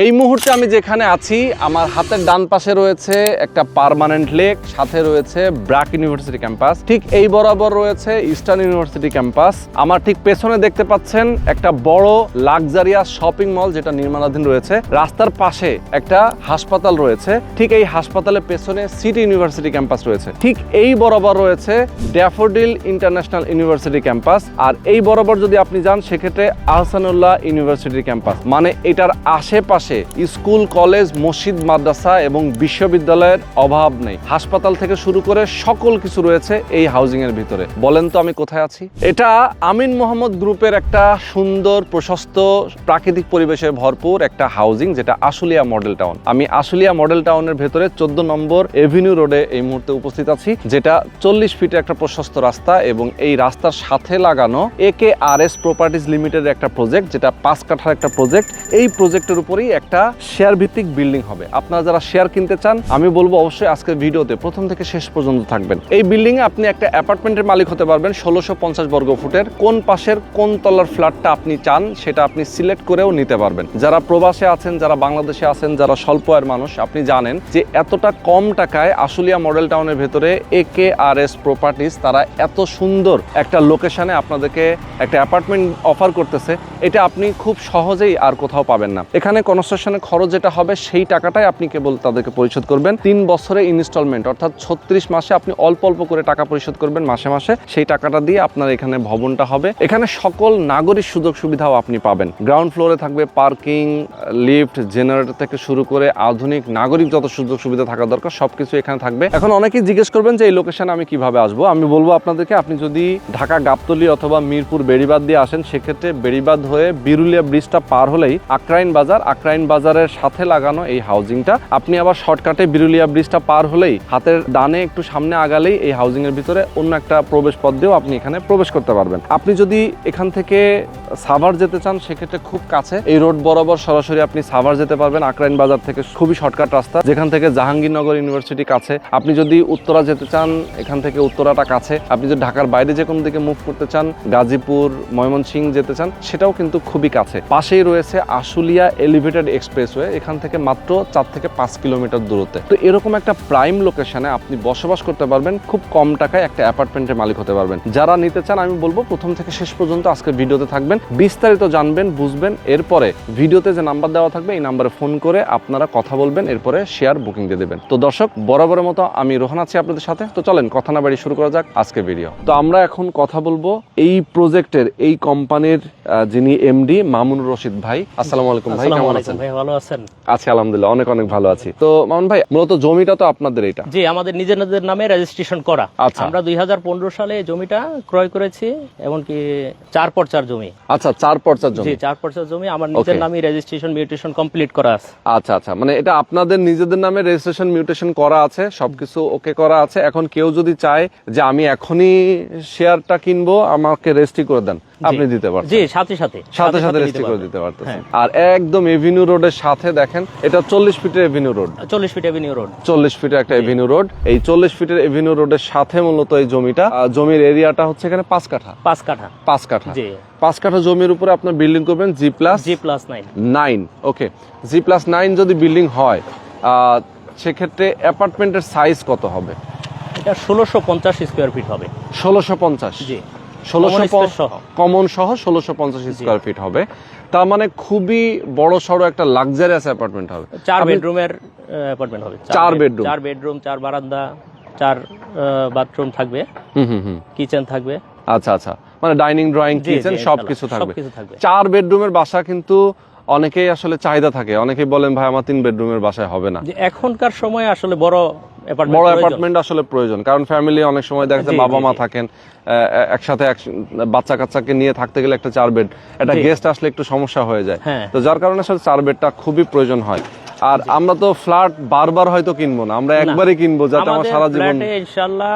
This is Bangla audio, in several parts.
এই মুহূর্তে আমি যেখানে আছি আমার হাতের ডান পাশে রয়েছে একটা পার্মানেন্ট লেক, সাথে রয়েছে ব্র্যাক ইউনিভার্সিটি ক্যাম্পাস, ঠিক এই বরাবর রয়েছে ইস্টার্ন ইউনিভার্সিটি ক্যাম্পাস। আমার ঠিক পেছনে দেখতে পাচ্ছেন একটা বড় লাক্সারিয়াস শপিং মল যেটা নির্মাণাধীন রয়েছে। রাস্তার পাশে একটা হাসপাতাল রয়েছে, ঠিক এই হাসপাতালের পেছনে সিটি ইউনিভার্সিটি ক্যাম্পাস রয়েছে। ঠিক এই বরাবর রয়েছে ড্যাফোডিল ইন্টারন্যাশনাল ইউনিভার্সিটি ক্যাম্পাস, আর এই বরাবর যদি আপনি যান সেক্ষেত্রে আহসানুল্লাহ ইউনিভার্সিটি ক্যাম্পাস। মানে এটার আশেপাশে স্কুল, কলেজ, মসজিদ, মাদ্রাসা এবং বিশ্ববিদ্যালয়ের অভাব নেই। হাসপাতাল থেকে শুরু করে সকল কিছু রয়েছে এই হাউজিং এর ভিতরে। বলেন তো আমি কোথায় আছি? এটা আমিন মোহাম্মদ গ্রুপের একটা সুন্দর, প্রশস্ত, প্রাকৃতিক পরিবেশে ভরপুর একটা হাউজিং, যেটা আশুলিয়া মডেল টাউন। আমি আশুলিয়া মডেল টাউনের ভেতরে 14 নম্বর এভিনিউ রোডে এই মুহূর্তে উপস্থিত আছি, যেটা 40 ফিটের একটা প্রশস্ত রাস্তা এবং এই রাস্তার সাথে লাগানো AKRS প্রপার্টিজ লিমিটেডের একটা প্রজেক্ট, যেটা 5 কাঠার একটা প্রজেক্ট। এই প্রজেক্টের উপরেই একটা শেয়ার ভিত্তিক বিল্ডিং হবে। আপনারা যারা শেয়ার কিনতে চান, আমি বলবো অবশ্যই আজকের ভিডিওতে প্রথম থেকে শেষ পর্যন্ত থাকবেন। এই বিল্ডিং এ আপনি একটা অ্যাপার্টমেন্টের মালিক হতে পারবেন 1650 বর্গ ফুটের। কোন পাশের কোন তলার ফ্ল্যাটটা আপনি চান সেটা আপনি সিলেক্ট করেও নিতে পারবেন। যারা প্রবাসে আছেন, যারা বাংলাদেশে আছেন, যারা স্বল্প আয়ের মানুষ, আপনি জানেন যে এতটা কম টাকায় আশুলিয়া মডেল টাউনের ভেতরে AKRS প্রপার্টিজ তারা এত সুন্দর একটা লোকেশনে আপনাদেরকে একটা অ্যাপার্টমেন্ট অফার করতেছে। এটা আপনি খুব সহজেই আর কোথাও পাবেন না। এখানে কনস্ট্রাকশনের খরচ যেটা হবে সেই টাকাটাই আপনি কেবল তাদেরকে পরিশোধ করবেন। 3 বছরের ইনস্টলমেন্ট, অর্থাৎ 36 মাসে আপনি অল্প অল্প করে টাকা পরিশোধ করবেন মাসে মাসে। সেই টাকাটা দিয়ে আপনার এখানে ভবনটা হবে। এখানে সকল নাগরিক সুযোগ সুবিধাও আপনি পাবেন। গ্রাউন্ড ফ্লোরে থাকবে পার্কিং, লিফট, জেনারেটর থেকে শুরু করে আধুনিক নাগরিক যত সুযোগ সুবিধা থাকা দরকার সবকিছু এখানে থাকবে। এখন অনেকেই জিজ্ঞেস করবেন যে এই লোকেশনে আমি কিভাবে আসবো। আমি বলবো আপনাদেরকে, আপনি যদি ঢাকা গাবতলী অথবা মিরপুর বেড়িবাঁধ দিয়ে আসেন, সেক্ষেত্রে বেড়িবাঁধ হয়ে বিরুলিয়া ব্রিজটা পার হলেই আক্রাইন বাজার, আক্রাইন বাজারের সাথে লাগানো এই হাউজিংটা। আপনি আবার শর্টকাটে বিরুলিয়া ব্রিজটা পার হলেই হাতের ডানে একটু সামনে আগালেই এই হাউজিং এর ভিতরে অন্য একটা প্রবেশ পথ দিয়েও আপনি এখানে প্রবেশ করতে পারবেন। আপনি যদি এখান থেকে সাভার যেতে চান সেক্ষেত্রে খুব কাছে, এই রোড বরাবর সরাসরি আপনি সাভার যেতে পারবেন। আক্রাইন বাজার থেকে খুবই শর্টকাট রাস্তা, যেখান থেকে জাহাঙ্গীরনগর ইউনিভার্সিটি কাছে। আপনি যদি উত্তরা যেতে চান, এখান থেকে উত্তরাটা কাছে। আপনি যদি ঢাকার বাইরে যে কোনো দিকে মুভ করতে চান, গাজীপুর, ময়মনসিংহ যেতে চান, সেটাও কিন্তু খুবই কাছে। পাশেই রয়েছে আশুলিয়া এলিভেটেড এক্সপ্রেসওয়ে, এখান থেকে মাত্র 4 থেকে 5 কিলোমিটার দূরত্বে। তো এরকম একটা প্রাইম লোকেশনে আপনি বসবাস করতে পারবেন, খুব কম টাকায় একটা অ্যাপার্টমেন্টের মালিক হতে পারবেন। যারা নিতে চান, আমি বলবো প্রথম থেকে শেষ পর্যন্ত আজকের ভিডিওতে থাকবেন, বিস্তারিত জানবেন, বুঝবেন। এরপরে ভিডিওতে যে নাম্বার দেওয়া থাকবে এই নাম্বারে ফোন করে আপনারা কথা বলবেন, এরপরে শেয়ার বুকিং দিয়ে দেবেন। তো দর্শক, বরাবরের মতো আমি রোহান আছি আপনাদের সাথে। তো চলেন কথা না বাড়িয়ে শুরু করা যাক আজকের ভিডিও। তো আমরা এখন কথা বলবো এই প্রজেক্টের, এই কোম্পানির যিনি MD মামুনুর রশিদ ভাই। আসসালামু আলাইকুম ভাই, কেমন আছেন? ভাই ভালো আছেন? আছি আলহামদুলিল্লাহ, অনেক অনেক ভালো আছি। তো মামুন ভাই, মূলত জমিটা তো আপনাদের এটা? জি, আমাদের নিজেদের নামে রেজিস্ট্রেশন করা। আচ্ছা। আমরা 2015 সালে জমিটা ক্রয় করেছি, এমনকি 4 পর্চার জমি। আচ্ছা, 4 পর্চার জমি। জি, 4 পর্চার জমি আমার নিজের নামে রেজিস্ট্রেশন মিউটেশন কমপ্লিট করা আছে। আচ্ছা আচ্ছা, মানে এটা আপনাদের নিজেদের নামে রেজিস্ট্রেশন মিউটেশন করা আছে, সবকিছু ওকে করা আছে। এখন কেউ যদি চায় যে আমি এখনই শেয়ারটা কিনবো, আমাকে রেজিস্ট্রি করে দেন, আপনি দিতে পারছেন? জি, সাথে সাথে রেজিস্ট্রি করে দিতে পারতেছেন। আর একদম এভিনিউ রোডের সাথে দেখেন, এটা 40 ফিটের avenue road. 40 feet avenue road, 40 ফিটের একটা এভিনিউ রোড। এই 40 ফিটের এভিনিউ রোডের সাথে মূলত এই জমিটা, জমির এরিয়াটা হচ্ছে এখানে 5 কাঠা। 5 কাঠা। 5 কাঠা। জি, 5 কাঠা জমির উপরে আপনার বিল্ডিং করবেন G+9। ওকে, G+9 যদি বিল্ডিং হয়, সেক্ষেত্রে অ্যাপার্টমেন্টের সাইজ কত হবে? এটা 1650 স্কয়ার ফিট হবে। 1650? জি, 1650 কমন সহ 1650 স্কয়ার ফিট হবে। তার মানে খুবই বড় সড়ো একটা লাক্সারিয়াস অ্যাপার্টমেন্ট হবে। 4 বেডরুমের অ্যাপার্টমেন্ট হবে। 4 বেডরুম, 4 বেডরুম, 4 বারান্দা, 4 বাথরুম থাকবে, কিচেন থাকবে। আচ্ছা আচ্ছা, মানে ডাইনিং, ড্রয়িং, কিচেন সবকিছু থাকবে। 4 বেডরুমের বাসা কিন্তু অনেকেই আসলে চাহিদা থাকে, অনেকেই বলেন ভাই আমার 3 বেডরুমের বাসায় হবে না। এখনকার সময় আসলে বড় অ্যাপার্টমেন্ট আসলে প্রয়োজন, কারণ ফ্যামিলি অনেক সময় দেখা যায় বাবা মা থাকেন একসাথে, বাচ্চা কাচ্চাকে নিয়ে থাকতে গেলে একটা 4 বেড, একটা গেস্ট আসলে একটু সমস্যা হয়ে যায়। তো যার কারণে আসলে 4 বেডটা খুবই প্রয়োজন হয়। আর আমরা তো ফ্ল্যাট বারবার হয়তো কিনবো না, আমরা একবারই কিনবো যাতে আমার সারা জীবন ইনশাআল্লাহ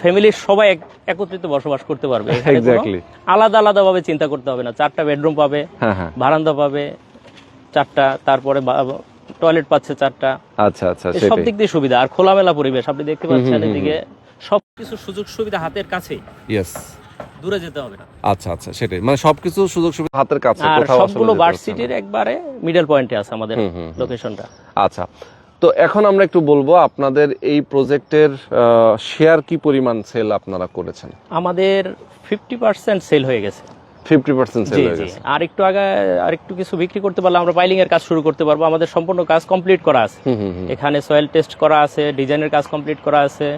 ফ্যামিলির সবাই একত্রিত বসবাস করতে পারবে। এক্স্যাক্টলি, আলাদা আলাদা ভাবে চিন্তা করতে হবে না। 4টা বেডরুম পাবে, বারান্দা পাবে 4টা, তারপরে টয়লেট পাচ্ছে 4টা। আচ্ছা আচ্ছা, সব দিক দিয়ে সুবিধা। আর খোলামেলা পরিবেশ, আপনি দেখতে পাচ্ছেন এদিকে সবকিছু সুযোগ সুবিধা হাতের কাছে। ইয়েস, দূরে যেতে হবে না। আচ্ছা আচ্ছা, সেটাই, মানে সবকিছু সুযোগ সুবিধা হাতের কাছে, আর কোথাও আসলে সবগুলো যেতে হচ্ছে না। ভার্সিটির একবারে মিডল পয়েন্টে আছে আমাদের লোকেশনটা। আচ্ছা, তো এখন আমরা একটু বলবো আপনাদের এই প্রজেক্টের শেয়ার কি পরিমাণ সেল আপনারা করেছেন? আমাদের 50% সেল হয়ে গেছে। 50% সেল জি হয়ে জি, গেছে। আর একটু আগে আর একটু কিছু বিক্রি করতে পারলে আমরা পাইলিং এর কাজ শুরু করতে পারবো। আমাদের সম্পূর্ণ কাজ কমপ্লিট করা আছে, এখানে সয়েল টেস্ট করা আছে, ডিজাইনের কাজ কমপ্লিট করা আছে,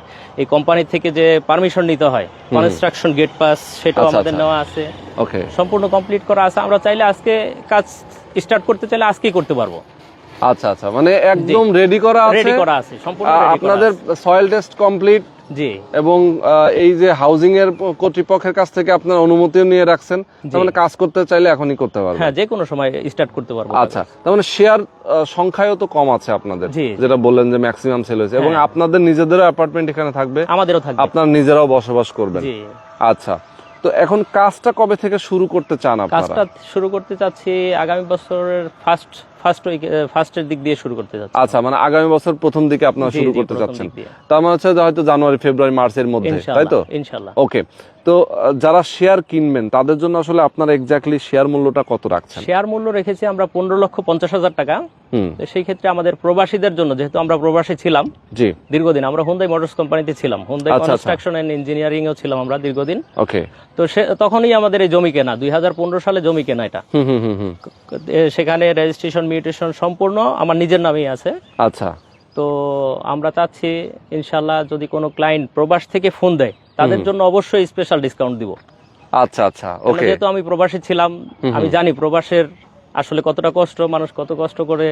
এই কোম্পানি থেকে যে পারমিশন নিতে হয় কনস্ট্রাকশন গেট পাস সেটাও আচ্ছা, আমাদের আচ্ছা। নেওয়া আছে, ওকে, সম্পূর্ণ কমপ্লিট করা আছে। আমরা চাইলে আজকে কাজ স্টার্ট করতে চাইলে আজকেই করতে পারবো। আচ্ছা আচ্ছা, মানে একদম রেডি করা আছে, রেডি করা আছে, সম্পূর্ণ ready করা আপনাদের আছে। সয়েল টেস্ট কমপ্লিট, জি এবং এই যে হাউজিং এর কর্তৃপক্ষের কাছ থেকে আপনার অনুমতিও নিয়ে রাখছেন, তার মানে কাজ করতে চাইলে এখনই করতে পারবেন। হ্যাঁ, যে কোনো সময় স্টার্ট করতে পারবো। আচ্ছা, তার মানে শেয়ার সংখ্যাও তো কম আছে আপনাদের, জি। যেটা বললেন যে ম্যাক্সিমাম সেল হয়েছে, এবং আপনাদের নিজেদেরও অ্যাপার্টমেন্ট এখানে থাকবে, আমাদেরও থাকবে। আপনারা নিজেরাও বসবাস করবেন। জি, আচ্ছা, তো এখন কাজটা কবে থেকে শুরু করতে চান আপনারা? কাজটা শুরু করতে চাচ্ছি আগামী বছরের ফার্স্টের দিক দিয়ে শুরু করতে চাচ্ছি। আচ্ছা, মানে আগামী বছর প্রথম দিকে আপনারা জি, শুরু জি, করতে প্রথম চাচ্ছেন, দিক দিয়ে। তার মানে হচ্ছে যে হয়তো জানুয়ারি ফেব্রুয়ারি মার্চের মধ্যে, তাই তো? ইনশাআল্লাহ ইনশাআল্লাহ। ওকে, তো যারা শেয়ার কিনবেন তাদের জন্য আসলে আপনারা এক্স্যাক্টলি শেয়ার মূল্যটা কত রাখছেন? শেয়ার মূল্য রেখেছি আমরা 15,50,000 টাকা। হুম, তো সেই ক্ষেত্রে আমাদের প্রবাসীদের জন্য, যেহেতু আমরা প্রবাসী ছিলাম জি, দীর্ঘদিন, আমরা হুন্দাই মোটরস কোম্পানিতে ছিলাম, হুন্দাই আচ্ছা, কনস্ট্রাকশন এন্ড ইঞ্জিনিয়ারিং এও ছিলাম আমরা দীর্ঘদিন। ওকে, তো তখনই আমাদের এই জমি কেনা, 2015 সালে জমি কেনা এটা। হুম হুম হুম হুম, সেখানে রেজিস্ট্রেশন মিউটেশন সম্পূর্ণ আমার নিজের নামেই আছে। আচ্ছা, তো আমরা চাচ্ছি ইনশাল্লাহ যদি কোনো ক্লায়েন্ট প্রবাস থেকে ফোন দেয় তাদের জন্য অবশ্যই স্পেশাল ডিসকাউন্ট দিব। আচ্ছা আচ্ছা, কারণ ওকে, যেহেতু আমি প্রবাসী ছিলাম, আমি জানি প্রবাসের আসলে কতটা কষ্ট, মানুষ কত কষ্ট করে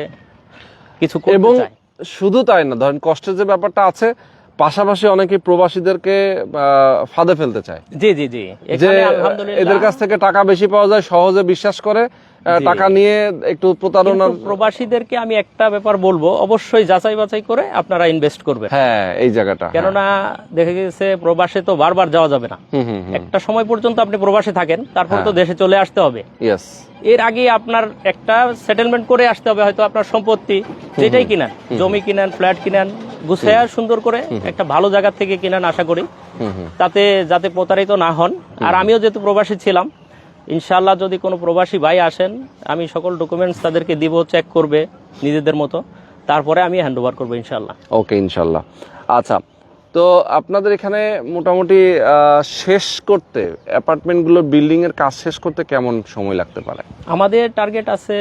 কিছু করতে এবং চায়। শুধু তাই না, ধরেন কষ্টের যে ব্যাপারটা আছে, পাশাপাশি অনেকে প্রবাসীদেরকে ফাঁদে ফেলতে চায়, জি জি জি, যে এখানে আলহামদুলিল্লাহ এদের কাছ থেকে টাকা বেশি পাওয়া যায়, সহজে বিশ্বাস করে টাকা নিয়ে একটু প্রতারণার। কিন্তু প্রবাসীদেরকে আমি একটা ব্যাপার বলবো, অবশ্যই যাচাই বাছাই করে আপনারা ইনভেস্ট করবেন। হ্যাঁ, এই জায়গাটা, কেননা দেখা গেছে প্রবাসে তো বারবার যাওয়া যাবে না, হুম হুম, একটা সময় পর্যন্ত আপনি প্রবাসে থাকেন, তারপর তো দেশে চলে আসতে হবে। ইয়েস, এর আগে আপনার একটা সেটেলমেন্ট করে আসতে হবে, হয়তো আপনার সম্পত্তি যেটাই কিনেন, জমি কিনেন, ফ্ল্যাট কিনেন, গুছায়া সুন্দর করে একটা ভালো জায়গা থেকে কিনেন আশা করি, তাতে যাতে প্রতারিত না হন। আর আমিও যেহেতু প্রবাসী ছিলাম, ইনশাআল্লাহ যদি কোনো প্রবাসী ভাই আসেন, আমি সকল ডকুমেন্টস তাদেরকে দিব, চেক করবে নিজেদের মতো, তারপরে আমি হ্যান্ড ওভার করবো ইনশাআল্লাহ। ওকে, ইনশাল্লাহ। আচ্ছা, তো আপনাদের এখানে মোটামুটি শেষ করতে, অ্যাপার্টমেন্টগুলোর বিল্ডিং এর কাজ শেষ করতে কেমন সময় লাগতে পারে? আমাদের টার্গেট আছে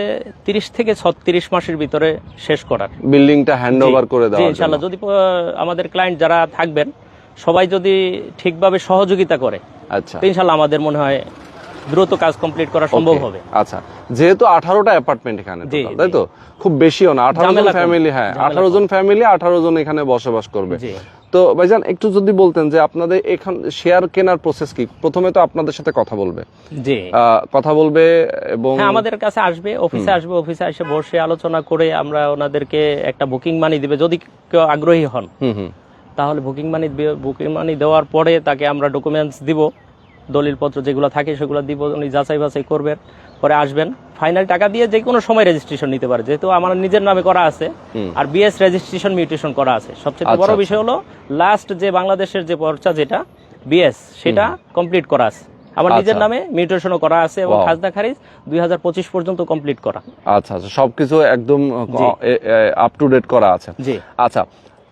30 থেকে 36 মাসের ভিতরে শেষ করার, বিল্ডিংটা হ্যান্ড ওভার করে দেওয়া। ইনশাআল্লাহ যদি আমাদের ক্লায়েন্ট যারা থাকবেন সবাই যদি ঠিকভাবে সহযোগিতা করে, আচ্ছা, তো ইনশাআল্লাহ আমাদের মনে হয় দ্রুত কাজ কমপ্লিট করা সম্ভব হবে। আচ্ছা, যেহেতু 18টা অ্যাপার্টমেন্ট এখানে জি, total, তাই তো? খুব বেশিও না, 18 জন ঝামেলা কম, ফ্যামিলি, হ্যাঁ, ঝামেলা 18 জন ফ্যামিলি, 18 জন এখানে বসবাস করবে। জি তো ভাইজান একটু যদি বলতেন যে আপনাদের এখান শেয়ার কেনার প্রসেস কি? প্রথমে তো আপনাদের সাথে কথা বলবে, জি, কথা বলবে, এবং হ্যাঁ আমাদের কাছে আসবে, অফিসে আসবে, অফিসে এসে বসে আলোচনা করে আমরা ওনাদেরকে একটা বুকিং মানি দিবে, যদি কেউ আগ্রহী হন হুম হুম, তাহলে বুকিং মানি দেওয়ার পরে তাকে আমরা ডকুমেন্টস দিব, দলিলপত্র যেগুলো থাকে সেগুলো দিব, উনি যাচাই বাছাই করবেন, পরে আসবেন, ফাইনাল টাকা দিয়ে যে কোনো সময় রেজিস্ট্রেশন নিতে পারে, যেহেতু আমার নিজের নামে করা আছে, আর বিএস রেজিস্ট্রেশন মিউটেশন করা আছে। সবচেয়ে বড় আচ্ছা, বিষয় হলো লাস্ট যে বাংলাদেশের যে পর্চা যেটা বিএস, সেটা কমপ্লিট করা আছে আমার নিজের নামে, মিউটেশনও করা আছে, এবং Wow. খাজনা খারিজ 2025 পর্যন্ত কমপ্লিট করা। আচ্ছা আচ্ছা, সবকিছু একদম আপ টু ডেট করা আছে। জি, আচ্ছা,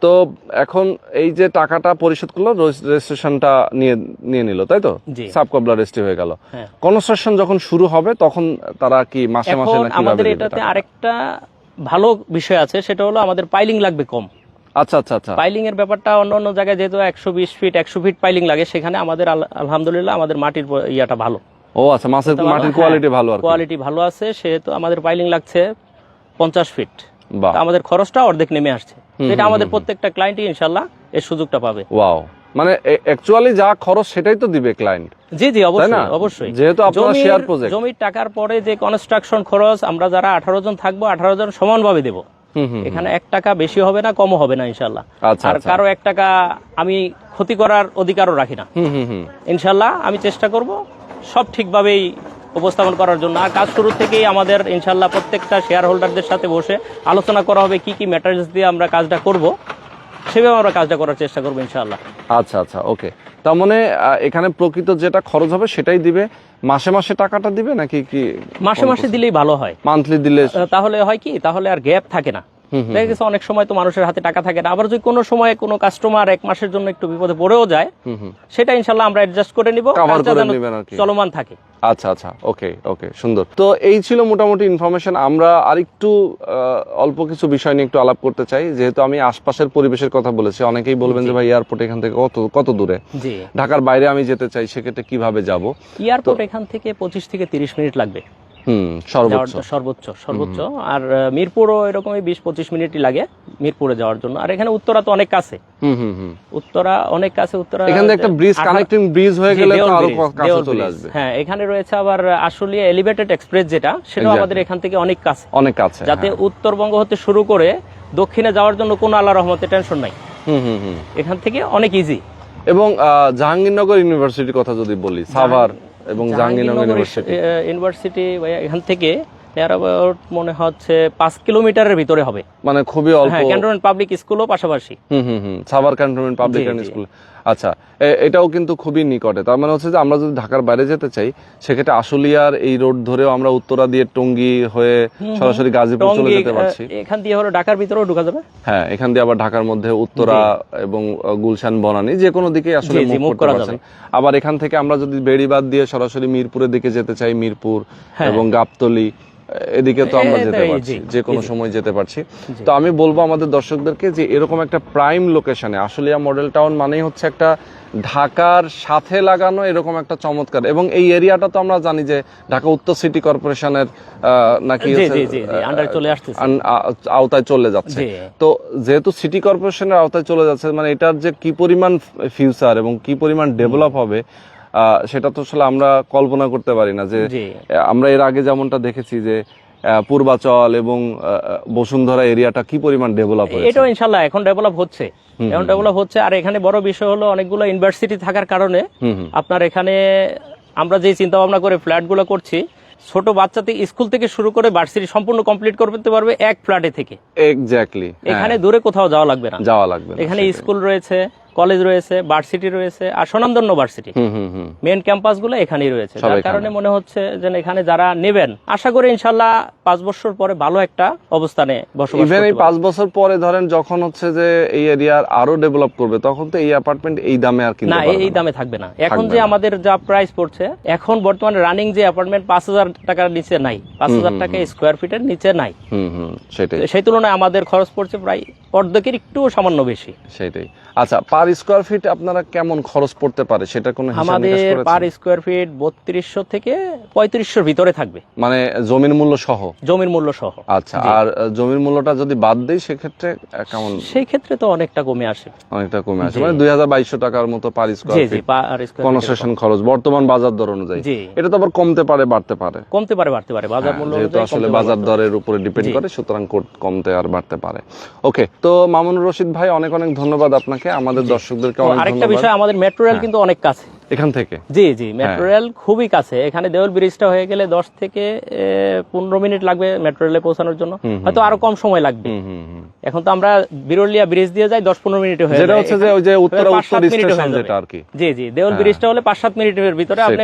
তো এখন এই যে টাকাটা পরিশোধ করলো, রেজিস্ট্রেশনটা নিয়ে নিল, তাই তো? জি। সাবকবলা রেজিস্ট্রি হয়ে গেল। হ্যাঁ। কনস্ট্রাকশন যখন শুরু হবে তখন তারা কি মাসে মাসে এখন না কিভাবে আমাদের দেবে এটাতে টাকাটা? আরেকটা ভালো বিষয় আছে, সেটা হলো আমাদের পাইলিং লাগবে কম। আচ্ছা আচ্ছা আচ্ছা, পাইলিং এর ব্যাপারটা অন্য অন্য জায়গায় যেহেতু 120 ফিট 100 ফিট পাইলিং লাগে, সেখানে আমাদের আলহামদুলিল্লাহ আমাদের মাটির ইয়াটা ভালো। ও আচ্ছা, মাটির কোয়ালিটি ভালো, আর কোয়ালিটি ভালো আছে, সেহেতু আমাদের পাইলিং লাগছে 50 ফিট। বাহ, আমাদের খরচটা অর্ধেক নেমে আসছে, এটা আমাদের প্রত্যেকটা ক্লায়েন্টই ইনশাআল্লাহ এর সুযোগটা পাবে। ওয়াও, মানে অ্যাকচুয়ালি যা খরচ সেটাই তো দিবে ক্লায়েন্ট। জি জি, না? অবশ্যই অবশ্যই, যেহেতু আপনারা শেয়ার প্রজেক্ট, জমির টাকার পরে যে কনস্ট্রাকশন খরচ, আমরা যারা 18 জন থাকবো 18 জন সমানভাবে দেব, এখানে 1 টাকা বেশি হবে না, কমও হবে না ইনশাআল্লাহ। আচ্ছা, আর আচ্ছা। কারো 1 টাকা আমি ক্ষতি করার অধিকারও রাখি না। ইনশাআল্লাহ আমি চেষ্টা করব সব ঠিকভাবেই উপস্থাপন করার জন্য। আর কাজ শুরু থেকেই আমাদের ইনশাআল্লাহ প্রত্যেকটা শেয়ার হোল্ডারদের সাথে বসে আলোচনা করা হবে কি কি ম্যাটারিয়ালস দিয়ে আমরা কাজটা করব, সেভাবে আমরা কাজটা করার চেষ্টা করবো ইনশাআল্লাহ। আচ্ছা আচ্ছা, ওকে। তার মানে এখানে প্রকৃত যেটা খরচ হবে সেটাই দিবে, মাসে মাসে টাকাটা দিবে নাকি কি মাসে মাসে দিলেই ভালো হয়, মান্থলি দিলে তাহলে হয় কি, তাহলে আর গ্যাপ থাকে না। দেখা গেছে অনেক সময় তো মানুষের হাতে টাকা থাকে না, আবার যদি কোনো সময় কোনো কাস্টমার 1 মাসের জন্য একটু বিপদে পড়েও যায়, সেটা ইনশাল্লাহ আমরা অ্যাডজাস্ট করে নিব, কভার কাজটা করে যেন নেবেন আর কি। চলমান থাকে। আচ্ছা আচ্ছা, ওকে ওকে, সুন্দর। তো এই ছিল মোটামুটি ইনফরমেশন। আমরা আরেকটু অল্প কিছু বিষয় নিয়ে একটু আলাপ করতে চাই, যেহেতু আমি আশপাশের পরিবেশের কথা বলেছি। অনেকেই বলবেন যে ভাই এয়ারপোর্ট এখান থেকে কত দূরে, জি ঢাকার বাইরে আমি যেতে চাই, সেক্ষেত্রে কিভাবে যাব? এয়ারপোর্ট এখান থেকে 25 থেকে 30 মিনিট লাগবে সর্বোচ্চ সর্বোচ্চ। আর মিরপুরও এরকমই 20-25 মিনিটই লাগে মিরপুরে যাওয়ার জন্য। আর এখানে উত্তরা তো অনেক কাছে, উত্তরা অনেক কাছে। উত্তরা এখান থেকে একটা ব্রিজ, কানেক্টিং ব্রিজ হয়ে গেলে তো আরো কাছে চলে আসবে। হ্যাঁ, এখানে রয়েছে আবার আশুলিয়া এলিভেটেড এক্সপ্রেস, যেটা সেটাও আমাদের এখান থেকে অনেক কাছে, অনেক কাছে, যাতে উত্তরবঙ্গ হতে শুরু করে দক্ষিণে যাওয়ার জন্য কোনো আল্লাহ রহমতে টেনশন নাই, এখান থেকে অনেক ইজি। এবং জাহাঙ্গীরনগর ইউনিভার্সিটির কথা যদি বলি, সাভার এবং জাহাঙ্গীরনগর ইউনিভার্সিটি এখান থেকে মনে হচ্ছে 5 কিলোমিটারের ভিতরে হবে, মানে খুবই অল্প। হ্যাঁ, ক্যান্টনমেন্ট পাবলিক স্কুলও পাশাপাশি। Savar cantonment public school. আচ্ছা, এটাও কিন্তু খুবই নিকটে। তার মানে হচ্ছে যে আমরা যদি ঢাকার বাইরে যেতে চাই, সেক্ষেত্রে আশুলিয়ার এই রোড ধরেও আমরা উত্তরা দিয়ে টঙ্গী হয়ে সরাসরি গাজীপুর চলে যেতে পারছি। এখান দিয়ে হলো ঢাকার ভিতরেও ঢোকা যাবে। হ্যাঁ, এখান দিয়ে আবার ঢাকার মধ্যে উত্তরা এবং গুলশান, বনানী যে কোনো দিকে আসলে মুভ করতে পারছেন। আবার এখান থেকে আমরা যদি বেড়িবাঁধ দিয়ে সরাসরি মিরপুরের দিকে যেতে চাই, মিরপুর এবং গাবতলী এদিকে তো আমরা যেতে পারছি, যে কোনো সময় যেতে পারছি। তো আমি বলবো আমাদের দর্শকদেরকে যে এরকম একটা প্রাইম লোকেশনে, আশুলিয়া মডেল টাউন মানেই হচ্ছে একটা ঢাকার সাথে লাগানো এরকম একটা চমৎকার, এবং এই এরিয়াটা তো আমরা জানি যে ঢাকা উত্তর সিটি কর্পোরেশনের নাকি আওতায় চলে যাচ্ছে। তো যেহেতু সিটি কর্পোরেশনের আওতায় চলে যাচ্ছে, মানে এটার যে কি পরিমাণ ফিউচার এবং কি পরিমাণ ডেভেলপ হবে সেটা তো আসলে আমরা কল্পনা করতে পারি না। যে আমরা এর আগে যেমনটা দেখেছি যে পূর্বাচল এবং বসুন্ধরা এরিয়াটা কি পরিমাণ ডেভেলপ হয়েছে, এটাও ইনশাআল্লাহ এখন ডেভেলপ হচ্ছে। আর এখানে বড় বিষয় হলো অনেকগুলো ইউনিভার্সিটি থাকার কারণে আপনার এখানে আমরা যে চিন্তা ভাবনা করে ফ্ল্যাটগুলো করছি, ছোট বাচ্চা থেকে স্কুল থেকে শুরু করে ভার্সিটি সম্পূর্ণ কমপ্লিট করতে পারবে এক ফ্ল্যাটে থেকে। এক্স্যাক্টলি, এখানে দূরে কোথাও যাওয়া লাগবে না। এখানে স্কুল রয়েছে, কলেজ রয়েছে, ভার্সিটি রয়েছে, আর স্বনামধন্য ভার্সিটি মেন ক্যাম্পাস গুলো এখানেই রয়েছে। যার কারণে মনে হচ্ছে যে এখানে যারা নেবেন, আশা করি ইনশাল্লাহ 5 বছর পরে ভালো একটা অবস্থানে বসবাস করতে পারবে। এই 5 বছর পরে ধরেন যখন হচ্ছে যে এই এরিয়ার আরো ডেভেলপ করবে, তখন তো এই অ্যাপার্টমেন্ট এই দামে আর কিনতে পারবে না, এই দামে থাকবে না। এখন যে আমাদের যা প্রাইস পড়ছে, এখন বর্তমানে রানিং যে অ্যাপার্টমেন্ট 5,000 টাকার নিচে নাই, 5,000 টাকা স্কয়ার ফিটের নিচে নাই। সেটাই, সেই তুলনায় আমাদের খরচ পড়ছে প্রায় অর্ধেকের একটু সামান্য বেশি। সেটাই। আচ্ছা, পার স্কয়ার ফিট আপনারা কেমন খরচ পড়তে পারে সেটা কোনো হিসাব নিকাশ করেছেন? আমাদের পার স্কয়ার ফিট 3200 থেকে 3500 ভিতরে থাকবে, মানে জমির মূল্য সহ। আচ্ছা, আর জমির মূল্যটা যদি বাদ দেই সেক্ষেত্রে কেমন? সেই ক্ষেত্রে তো অনেকটা কমে আসে, মানে 2200 টাকার মতো পার স্কয়ার ফিট কনস্ট্রাকশন খরচ বর্তমান বাজার দর অনুযায়ী। এটা তো আবার কমতে পারে, বাড়তে পারে, বাজার মূল্য যেহেতু আসলে বাজার দরের উপরে ডিপেন্ড করে, সুতরাং কমতে আর বাড়তে পারে। ওকে, তো মামুনুর রশিদ ভাই, অনেক অনেক ধন্যবাদ আপনাকে। আমাদের দর্শকদেরকে অনেক ধন্যবাদ। আরেকটা বিষয়, আমাদের মেট্রো রেল কিন্তু অনেক কাছে এখান থেকে। জি, মেট্রো রেল খুবই কাছে। এখানে দেওয়াল ব্রিজটা হয়ে গেলে 10 থেকে 15 মিনিট লাগবে মেট্রো রেলে পৌঁছানোর জন্য, হয়তো আরো কম সময় লাগবে। এখন তো আমরা বিরলিয়া ব্রিজ দিয়ে যাই 10-15 মিনিটে হয়ে যায়, যেটা হচ্ছে যে ওই যে উত্তরা স্টেশন যেটা আর কি। জি, দেওয়াল ব্রিজটা হলে 5-7 মিনিটের ভিতরে আপনি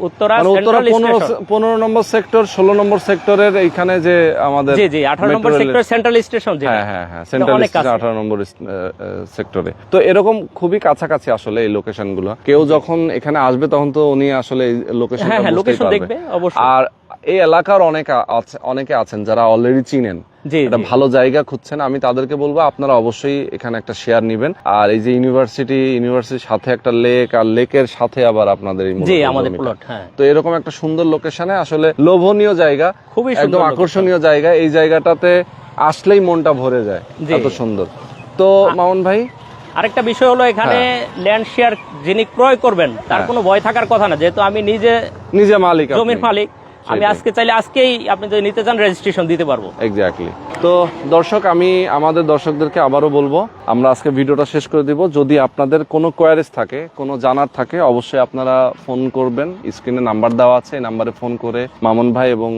উত্তরা 15 নম্বর সেক্টর, 16 নম্বর সেক্টরের এইখানে যে আমাদের 18 নম্বর সেক্টর সেন্ট্রাল স্টেশন, হ্যাঁ সেন্ট্রাল স্টেশন 18 নম্বর সেক্টরে। তো এরকম খুবই কাছাকাছি আসলে এই লোকেশন গুলো। কেউ যখন এখানে আসবে তখন তো উনি আসলে এই লোকেশন দেখবে অবশ্যই। আর এই এলাকার অনেকে আছেন যারা অলরেডি চিনেন, একটা ভালো জায়গা খুঁজছেন, আমি তাদেরকে বলবো আপনারা অবশ্যই এখানে একটা শেয়ার নিবেন। আর এই যে ইউনিভার্সিটির সাথে একটা লেক, আর লেকের সাথে আবার আপনাদের আমাদের প্লট, তো এরকম একটা সুন্দর লোকেশনে আসলে লোভনীয় জায়গা, খুবই একদম আকর্ষণীয় জায়গা। এই জায়গাটাতে আসলেই মনটা ভরে যায়, এত সুন্দর। তো মামুন ভাই, আরেকটা বিষয় হলো এখানে ল্যান্ড শেয়ার যিনি ক্রয় করবেন তার কোনো ভয় থাকার কথা না, যেহেতু আমি নিজে মালিক, জমির মালিক। আমি আজকে চাইলে আজকেই আপনি যদি নিতে চান রেজিস্ট্রেশন দিতে পারবো। এক্স্যাক্টলি। তো দর্শক, আমি আমাদের দর্শকদেরকে আবারও বলবো, আমরা আজকে ভিডিওটা শেষ করে দিব। যদি আপনাদের কোনো কোয়ারিজ থাকে, কোনো জানার থাকে, অবশ্যই আপনারা ফোন করবেন। স্ক্রিনে নাম্বার দেওয়া আছে, এই নাম্বারে ফোন করে মামুন ভাই এবং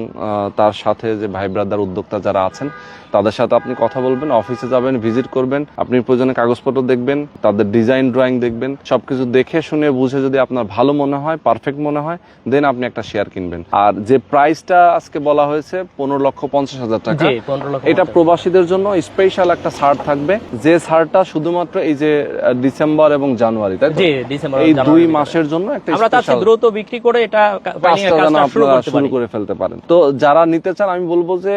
তার সাথে যে ভাই ব্রাদার উদ্যোক্তা যারা আছেন তাদের সাথে আপনি কথা বলবেন, অফিসে যাবেন, ভিজিট করবেন, আপনি প্রয়োজনে কাগজপত্র দেখবেন, তাদের ডিজাইন ড্রয়িং দেখবেন, সবকিছু দেখে শুনে বুঝে যদি আপনার ভালো মনে হয়, পারফেক্ট মনে হয়, দেন আপনি একটা শেয়ার কিনবেন। আর যে প্রাইসটা আজকে বলা হয়েছে 15,50,000 টাকা, জি 15 লক্ষ। এটা প্রবাসীদের জন্য স্পেশাল একটা ছাড় থাকবে, যে ছাড়টা শুধুমাত্র এই যে ডিসেম্বর এবং জানুয়ারি, তাই তো? জি ডিসেম্বর এই 2 মাসের জন্য একটা আমরা তার স্পেশাল দ্রুত বিক্রি করে এটা ফাইনাল কাজটা যেন কাজটা শুরু আপনারা করতে শুরু পারি। করে ফেলতে পারেন। তো যারা নিতে চান, আমি বলবো যে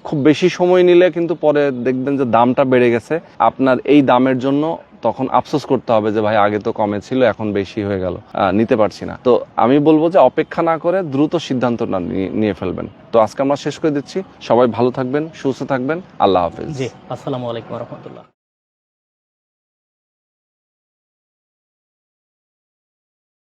খুব বেশি সময় নিলে কিন্তু পরে দেখবেন যে দামটা বেড়ে গেছে, আপনার এই দামের জন্য তখন আফসোস করতে হবে যে ভাই আগে তো কমে ছিল, এখন বেশি হয়ে গেল, নিতে পারছি না। তো আমি বলবো যে অপেক্ষা না করে দ্রুত সিদ্ধান্ত নিয়ে ফেলবেন। তো আজকে আমরা শেষ করে দিচ্ছি। সবাই ভালো থাকবেন, সুস্থ থাকবেন, আল্লাহ হাফেজ। জি আসসালামু আলাইকুম ওয়া রাহমাতুল্লাহ।